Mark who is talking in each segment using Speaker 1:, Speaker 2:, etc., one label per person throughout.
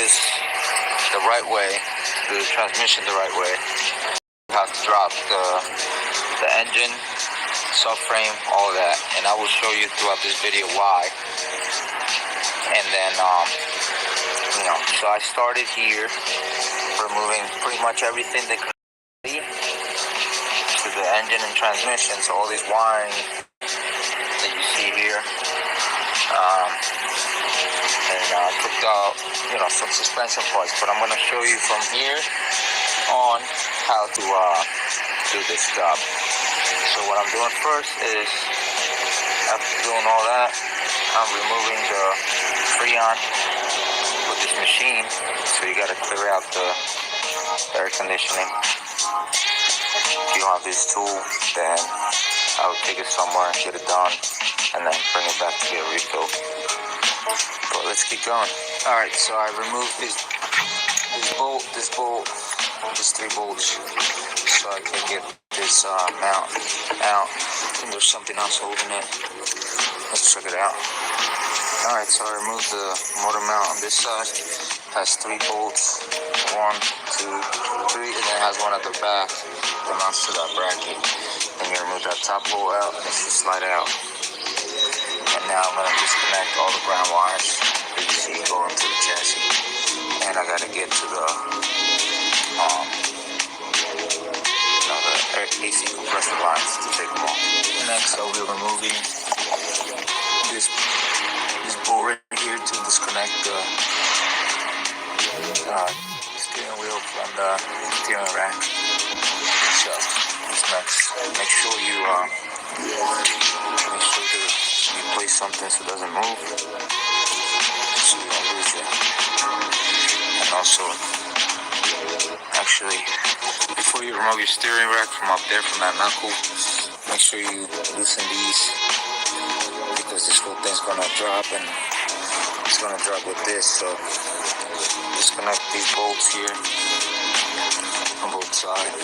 Speaker 1: this the right way, do the transmission the right way. You have to drop the engine, subframe, all of that, and I will show you throughout this video why. And then so I started here, removing pretty much everything that could be to the engine and transmission. So all these wiring that you see here, and took out some suspension parts. But I'm gonna show you from here on how to do this job. So what I'm doing first is, after doing all that, I'm removing the Freon with this machine. So you gotta clear out the air conditioning. If you don't have this tool, then I would take it somewhere and get it done, and then bring it back to get refilled. But let's keep going. Alright, so I removed this bolt, these 3 bolts, so I can get this mount out. And there's something else holding it. Let's check it out. Alright, so I removed the motor mount on this side. Has 3 bolts, 1, 2, 3, and then it has one at the back that mounts to that bracket. And you remove that top bolt out, and it should slide out. And now I'm gonna disconnect all the ground wires that you see going to the chassis. And I gotta get to the AC compressor lines to take them off. Next, I'll be removing this bolt right here to disconnect the steering wheel from the steering rack. So what's next? Make sure you place something so it doesn't move, so you don't lose it. And also, actually, before you remove your steering rack from up there, from that knuckle, make sure you loosen these, because this whole thing's gonna drop, and it's gonna drop with this. So disconnect these bolts here on both sides,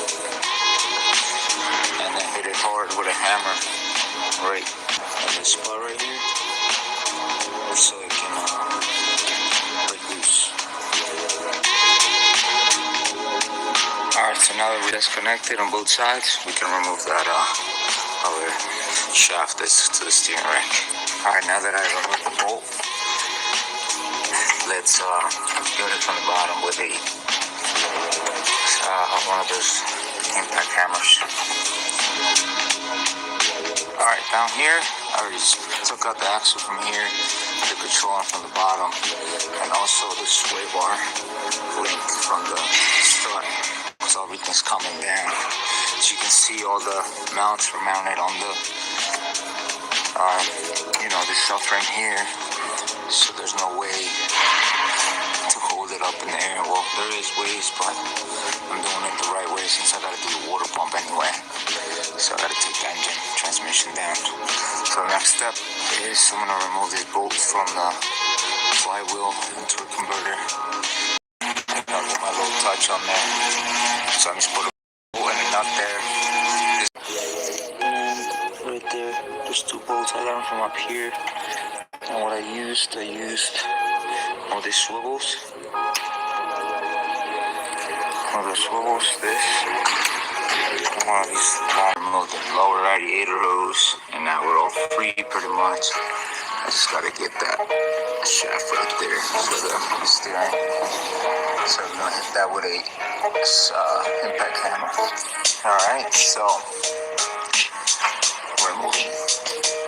Speaker 1: and then hit it hard with a hammer right in this spot right here, so it can break loose. Alright, so now that we're disconnected on both sides, we can remove that other shaft that's to the steering rack. Alright, now that I removed the bolt, let's get it from the bottom with one of those impact hammers. Alright, down here, I already took out the axle from here, the control arm from the bottom, and also the sway bar link from the strut. So everything's coming down. So you can see all the mounts are mounted on the, the subframe here. So there's no way to hold it up in the air. Well, there is ways, but I'm doing it the right way since I gotta do the water pump anyway. So I gotta take the engine transmission down. So the next step is I'm gonna remove these bolts from the flywheel into a converter. I'll get my little touch on there. So I'm just put a bolt and a nut there. And right there, there's 2 bolts. I got them from up here. And what I used all these swivels. One of the swivels, this. And one of these lower radiator hose. And now we're all free pretty much. I just gotta get that shaft right there for the steering. So I'm gonna hit that with a impact hammer. Alright, so we're moving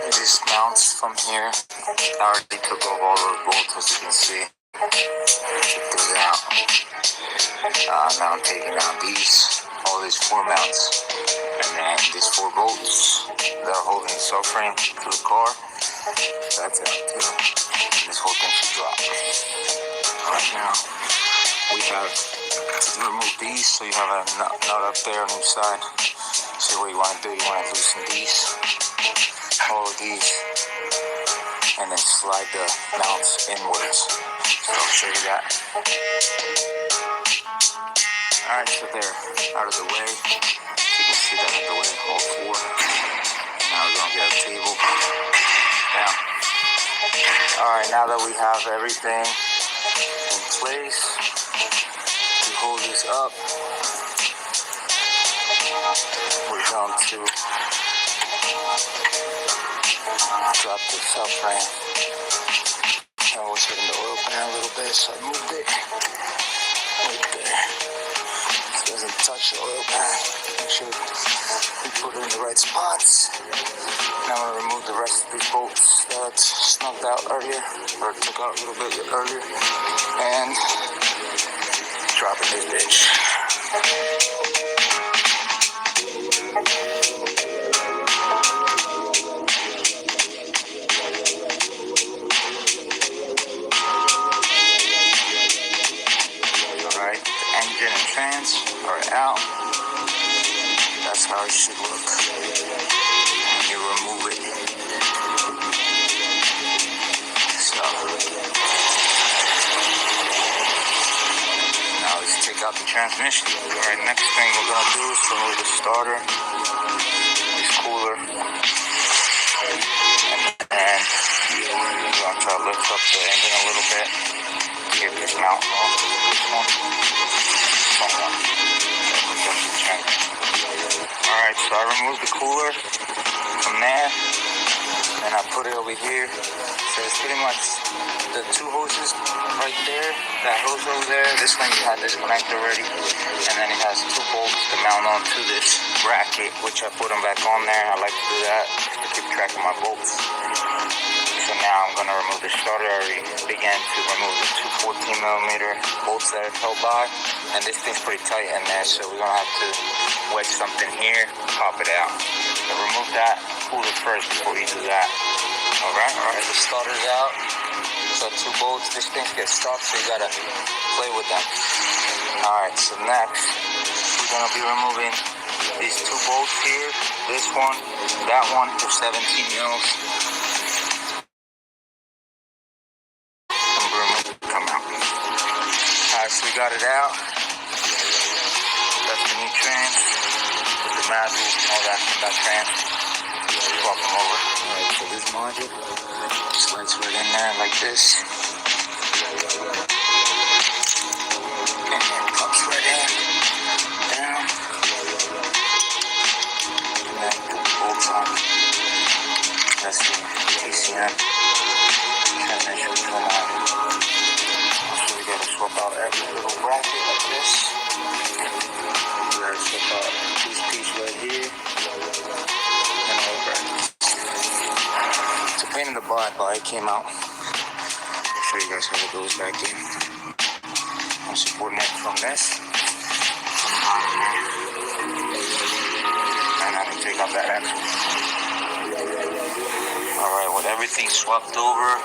Speaker 1: these mounts from here. I already took off all those bolts, as you can see. Took those out. Now I'm taking out all these 4 mounts. And then these 4 bolts that are holding the subframe to the car. That's it too. And this whole thing should drop. Alright, now we have to remove these, so you have a nut up there on each side. So what you want to do, you want to loosen these, all of these, and then slide the mounts inwards. So I'll show you that. Alright, so they're out of the way. You can see that out of the way, all 4. Now we're going to get our table down. Alright, now that we have everything in place. You hold this up. We're going to drop this up right. I was hitting the oil pan a little bit, so I moved it right there. It doesn't touch the oil pan. Make sure we put it in the right spots. Now I'm going to remove the rest of these bolts that snugged out earlier, or took out a little bit earlier, and drop in this bitch. Alright, the engine and trans are out. That's how it should look. And you remove it. So now let's take out the transmission. Alright, next thing we're gonna do is remove the starter, this cooler, and we're gonna try to lift up the engine a little bit to get this mount off. This one. Alright, so I removed the cooler from there, and I put it over here. So it's pretty much the two hoses right there, that hose over there. This one you had disconnected already, and then it has two bolts to mount onto this bracket, which I put them back on there. I like to do that to keep track of my bolts. So now I'm going to remove the starter. I already began to remove the two 14mm bolts that are held by, and this thing's pretty tight in there, so we're going to have to wedge something here, pop it out. So remove that cooler first before you do that. Alright, the starter's out. So two bolts, this thing gets stuck, so you gotta play with them. Alright, so next, we're gonna be removing these two bolts here. This one, that one for 17 mils. Come out. Alright, so we got it out. That's the new trans. With the manuals and all that from that trans. Swap them over. Alright, so this module slides right in there like this. And then pops right in, down. And then put the bolts on. That's the TCM transmission from on. So we gotta swap out every little bracket like this. We gotta swap out this piece right here. It's a pain in the butt, but it came out. I'll show you guys how it goes back in. I'm supporting it from this. And I can take out that end. Alright, with everything swapped over,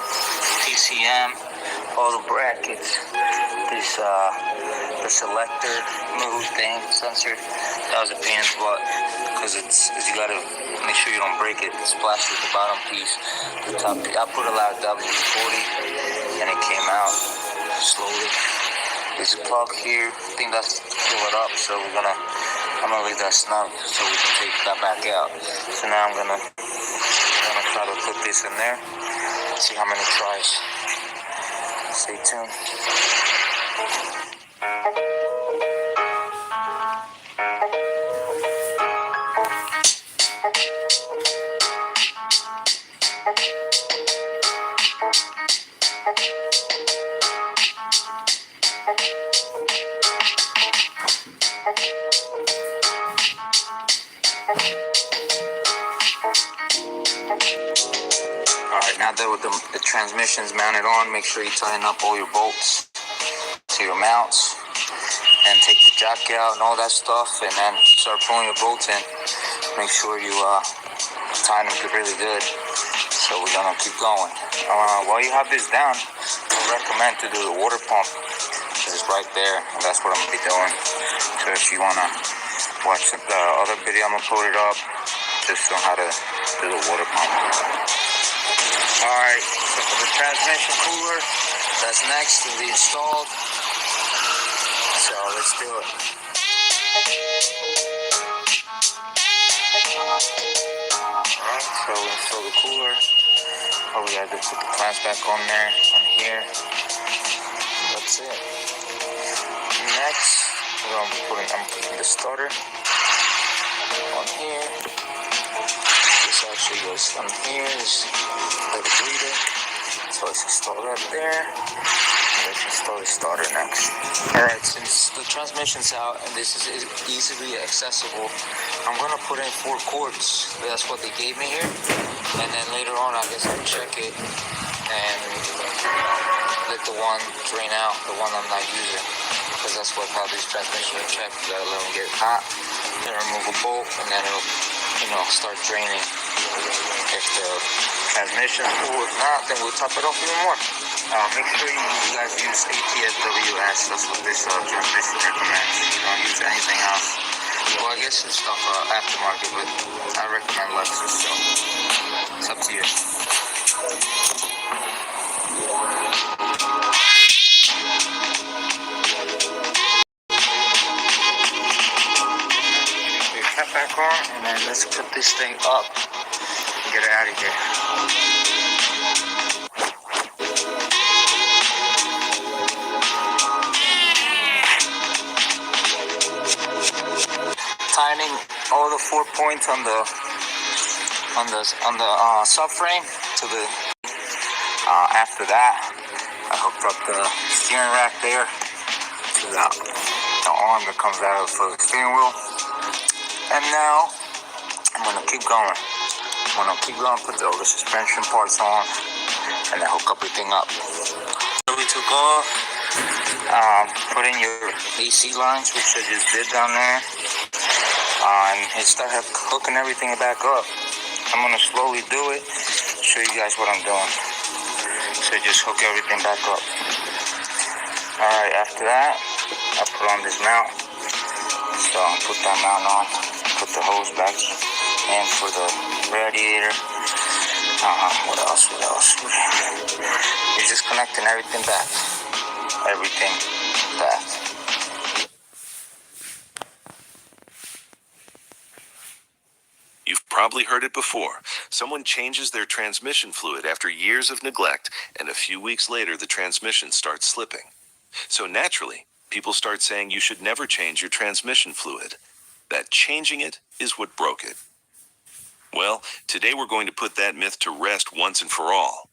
Speaker 1: TCM, all the brackets, this the selector move thing, sensor, that was a pain in the butt, because you gotta make sure you don't break it. It's plastic, the bottom piece, the top piece. I put a lot of W40 and it came out slowly. There's a plug here, I think that's to fill it up, so I'm gonna leave that snug so we can take that back out. So now I'm gonna try to put this in there, see how many tries. Stay tuned. Alright, now that with the transmission's mounted on, make sure you tighten up all your bolts to your mounts and take the jack out and all that stuff, and then start pulling your bolts in. Make sure you tighten them really good. So we're gonna keep going. While you have this down, I recommend to do the water pump, because it's right there, and that's what I'm gonna be doing. So if you wanna watch the other video, I'm gonna put it up, just on how to do the water pump. Alright, so for the transmission cooler, that's next to be installed. So let's do it. Alright, so we install the cooler. Oh, we gotta put the clamps back on there, on here. Let's that's it. Next, I'm putting the starter on here. This actually goes on here. This little breather. So let's install that there. Let's install the starter next. Alright, since the transmission's out and this is easily accessible, I'm going to put in 4 quarts. That's what they gave me here. And then later on, I guess I'll check it and let the one drain out, the one I'm not using. Because that's how these transmissions are checked. You gotta let them get hot, then remove a bolt, and then it'll, start draining. If the transmission's full, if not, then we'll top it off even more. Make sure you guys use ATSWS. That's what this transmission recommends. Don't use anything else. Well, I guess it's stuff aftermarket, but I recommend Lexus, so it's up to you. Cap back on, and then let's put this thing up and get it out of here. Tightening all the 4 points on the subframe to the. After that, I hooked up the steering rack there to the arm that comes out of the steering wheel. And now I'm gonna keep going. Put all the suspension parts on, and then hook everything up. So we took off. Put in your AC lines, which I just did down there. And start hooking everything back up. I'm gonna slowly do it, show you guys what I'm doing. So just hook everything back up. Alright, after that, I put on this mount. So I'll put that mount on, put the hose back in for the radiator. What else? You're just connecting everything back.
Speaker 2: You've probably heard it before. Someone changes their transmission fluid after years of neglect, and a few weeks later the transmission starts slipping. So naturally, people start saying you should never change your transmission fluid. That changing it is what broke it. Well, today we're going to put that myth to rest once and for all.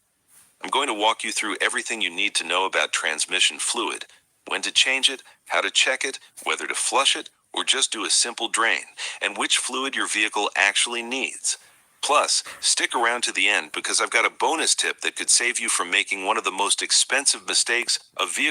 Speaker 2: I'm going to walk you through everything you need to know about transmission fluid, when to change it, how to check it, whether to flush it, or just do a simple drain, and which fluid your vehicle actually needs. Plus, stick around to the end because I've got a bonus tip that could save you from making one of the most expensive mistakes a vehicle